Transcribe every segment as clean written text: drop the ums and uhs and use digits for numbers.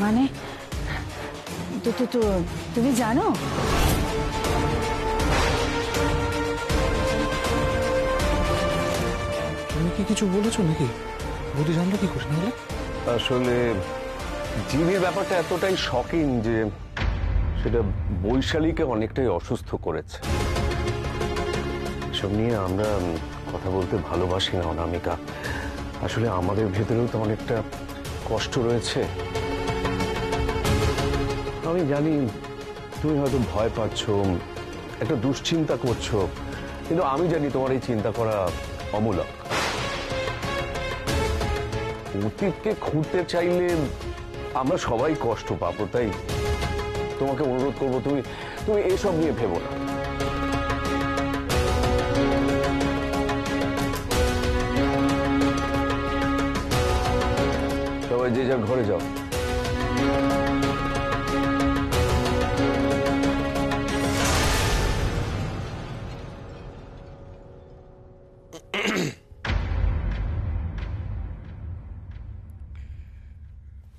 মানে তুমি জানো? তুমি কি কিছু বলেছো নাকি? বৌদি জানলো কি করে? নাহলে আসলে জিনির ব্যাপারটা এতটাই শকিং যে সেটা বৈশালীকে অনেকটাই অসুস্থ করেছে। এসব নিয়ে আমরা কথা বলতে ভালোবাসি না অনামিকা। আসলে আমাদের ভেতরেও তো অনেকটা কষ্ট রয়েছে। আমি জানি তুমি হয়তো ভয় পাচ্ছ, একটা দুশ্চিন্তা করছো, কিন্তু আমি জানি তোমার এই চিন্তা করা অমূলক। অতীতকে খুঁড়তে চাইলে আমরা সবাই কষ্ট পাবো, তাই তোমাকে অনুরোধ করবো তুমি এসব নিয়ে ভেবো না। সবাই যে যার ঘরে যাও।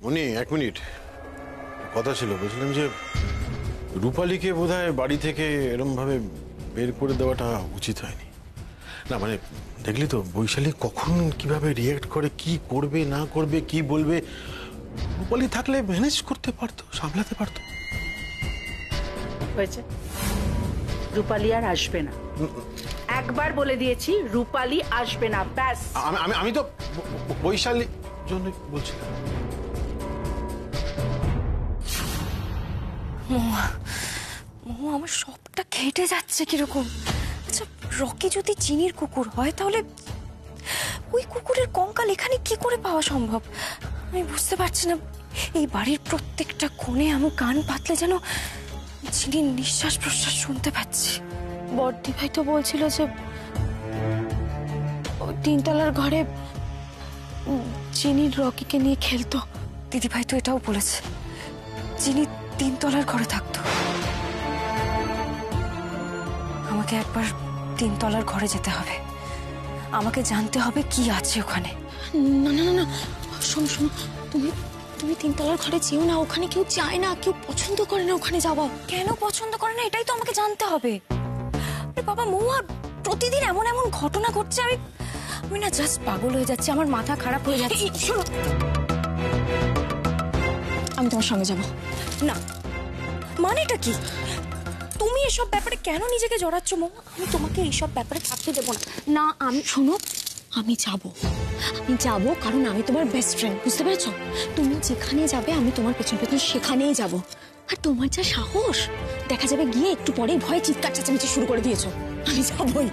উনি এক মিনিট কথা ছিল, বলছিলাম যে রূপালীকে বোধহয় বাড়ি থেকে এরম ভাবে বের করে দেওয়াটা উচিত হয়নি। না মানে দেখলি তো বৈশালী কখন কিভাবে রিয়েক্ট করে, কি করবে না করবে, কি বলবে। রূপালী থাকলে ম্যানেজ করতে পারতো, সামলাতে পারতো। হয়েছে, রূপালী আর আসবে না। একবার বলে দিয়েছি, রূপালী আসবে না, ব্যাস। আমি তো বৈশালীর জন্য বলছিলাম। আমার সবটা ঘেটে যাচ্ছে কিরকম। আচ্ছা, রকি যদি চিনির কুকুর হয় তাহলে ওই কুকুরের কঙ্কাল এখানে কি করে পাওয়া সম্ভব? আমি বুঝতে পারছি না। এই বাড়ির প্রত্যেকটা কোণে আমি কান পাতলে যেন চিনির নিঃশ্বাস প্রশ্বাস শুনতে পাচ্ছি। বড়দি ভাই তো বলছিল যে তিনতলার ঘরে চিনির রকিকে নিয়ে খেলতো। দিদি ভাই তো এটাও বলেছে চিনি তিনতলার ঘরে থাকতো। আমাকে একবার তিনতলার ঘরে যেতে হবে, আমাকে জানতে হবে কি আছে ওখানে। না না না, শোনো শোনো, তুমি তিনতলার ঘরে যেও না, ওখানে কেউ যায় না, কেউ পছন্দ করে না ওখানে যাওয়া। কেন পছন্দ করে না এটাই তো আমাকে জানতে হবে। বাবা মহুয়া, প্রতিদিন এমন এমন ঘটনা ঘটছে, আমি না জাস্ট পাগল হয়ে যাচ্ছি, আমার মাথা খারাপ হয়ে যাচ্ছে। শোনো, আমি তোমার সঙ্গে যাব না। মানেটা কি? তুমি এসব ব্যাপারে কেন নিজেকে জড়াচ্ছ মহুয়া? আমি তোমাকে এইসব ব্যাপারে থাকতে দেবো না। না, আমি শোনো, আমি যাব কারণ আমি তোমার বেস্ট ফ্রেন্ড, বুঝতে পেরেছো? তুমি যেখানে যাবে আমি তোমার পেছন পেছন সেখানেই যাব। আর তোমার যা সাহস, দেখা যাবে গিয়ে একটু পরেই ভয়ে চিৎকার চেঁচামেচি শুরু করে দিয়েছো। আমি যাবই।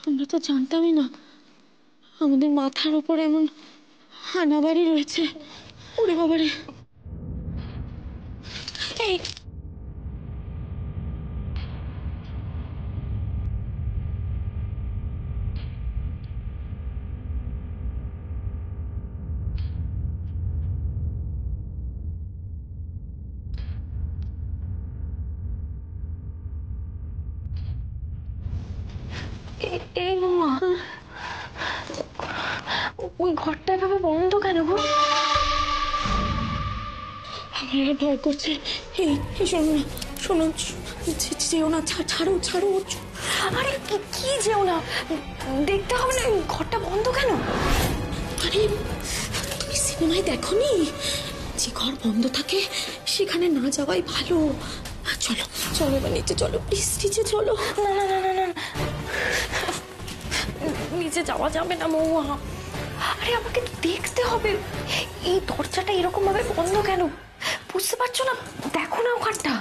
আমরা তো জানতামই না আমাদের মাথার উপর এমন হানাবাড়ি রয়েছে। ওরে বাবারে, এই এই মা, ওই ঘরটা এভাবে বন্ধ কেন গো? আমার ভয় করছে। এই শোনো না, শোনো, যেও না, ছাড়ো ছাড়ো। আরে কি যেও না, দেখতে হবে না, ঘরটা বন্ধ কেন? আরে তুমি সিনেমায় দেখোনি, যে ঘর বন্ধ থাকে সেখানে না যাওয়াই ভালো। চলো চলো, এবার নিচে চলো, প্লিজ নিচে চলো। না না না না না, নিচে যাওয়া যাবে না মহুয়া। আরে আমাকে তো দেখতে হবে, এই দরজাটা এরকম ভাবে বন্ধ কেন, বুঝতে পারছো না? দেখো না ওখানটা।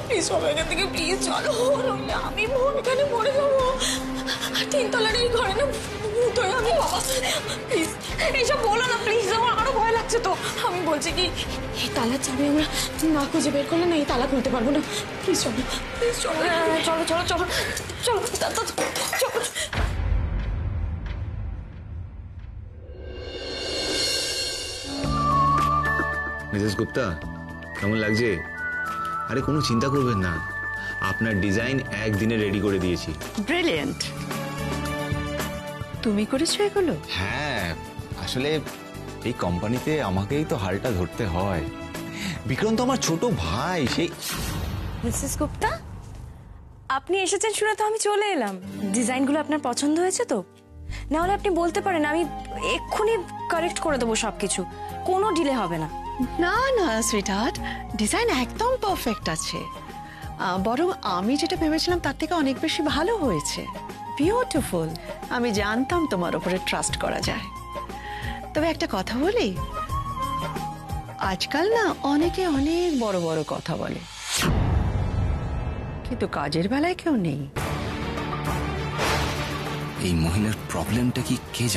প্লিজ সবাই এখান থেকে প্লিজ চলো, নইলে আমি এখানে মরে যাবো। তিনতলার এই ঘরে না ভূত হয়ে আমি, বাবা প্লিজ এইসব বলো না প্লিজ, আমার আরো ভয় লাগছে তো। আমি বলছি কি, এই তালার চাবি আমরা না খুঁজে বের করলে না এই তালা খুলতে পারবো না। প্লিজ চলো, প্লিজ চলো চলো চলো চলো চলো চলো। মিসেস গুপ্তা, কেমন লাগছে? আরে কোনো চিন্তা করবেন না, আপনার ডিজাইন একদিনে রেডি করে দিয়েছি। ব্রিলিয়েন্ট। তুমি করেছো এগুলো? হ্যাঁ, আসলে এই কোম্পানিতে আমাকেই তো হালটা ধরতে হয়। বিক্রম তো আমার ছোট ভাই। সেই মিসেস গুপ্তা, আপনি এসেছেন শুনে তো আমি চলে এলাম। ডিজাইনগুলো আপনার পছন্দ হয়েছে তো? না হলে আপনি বলতে পারেন, আমি এক্ষুনি কারেক্ট করে দেবো সবকিছু, কোনো ডিলে হবে না। না না সুইটহার্ট, ডিজাইন একদম পারফেক্ট আছে। বরং আমি যেটা ভেবেছিলাম তার থেকে অনেক বেশি ভালো হয়েছে। বিউটিফুল। আমি জানতাম তোমার উপরে ট্রাস্ট করা যায়। তবে একটা কথা বলি, আজকাল না অনেকে অনেক বড় বড় কথা বলে, কিন্তু কাজের বেলায় কেউ নেই। এই মহিলার প্রবলেমটা কি কে জানে?